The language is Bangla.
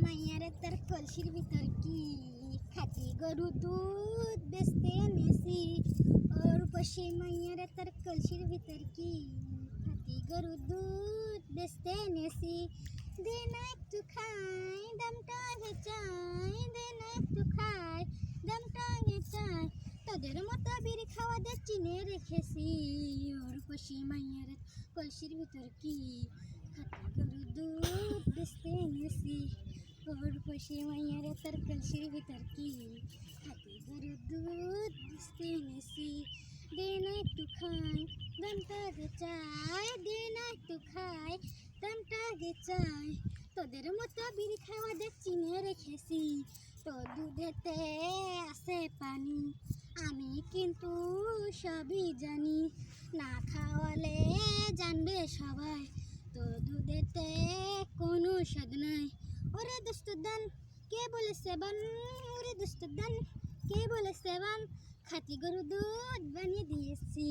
মাইয়ারে তার কলসির ভিতর কি খাঁটি গরু দুধ বেচতে এনেছি। ওর বসে মাইয়ারে তার কলসির ভিতর কি খাঁটি গরু দুধ বেচতে এনেছি। দে না একটু খাই দামটা আগে চাই, দে না একটু খাই দামটা আগে চাই। তোদের মতো বিড়ি খাওয়াদের চিনে রেখেছি। ওর বসে মাইয়ারে কলসির ভিতর কি খাঁটি গরু দুধ বেচতে এনেছি। ওর বসে মাইয়ারে তার কলসির ভিতর কি খাঁটি গরু দুধ বেচতে এনেছি। দে না একটু খাই দামটা আগে চাই, দে না একটু খাই দামটা আগে চাই। তোদের মতো বিড়ি খাওয়াদের চিনে রেখেছি। তো দুধেতে আছে পানি, আমি কিন্তু সবই জানি। না খাওয়ালে জানবে সবাই, তো দুধেতে কোনো স্বাদ নাই। ওরে দোস্তদান কে বলেছে বান, ওরে দোস্তদান কে বলেছে বান, খাঁটি গরু দুধ বানিয়ে দিয়েছি।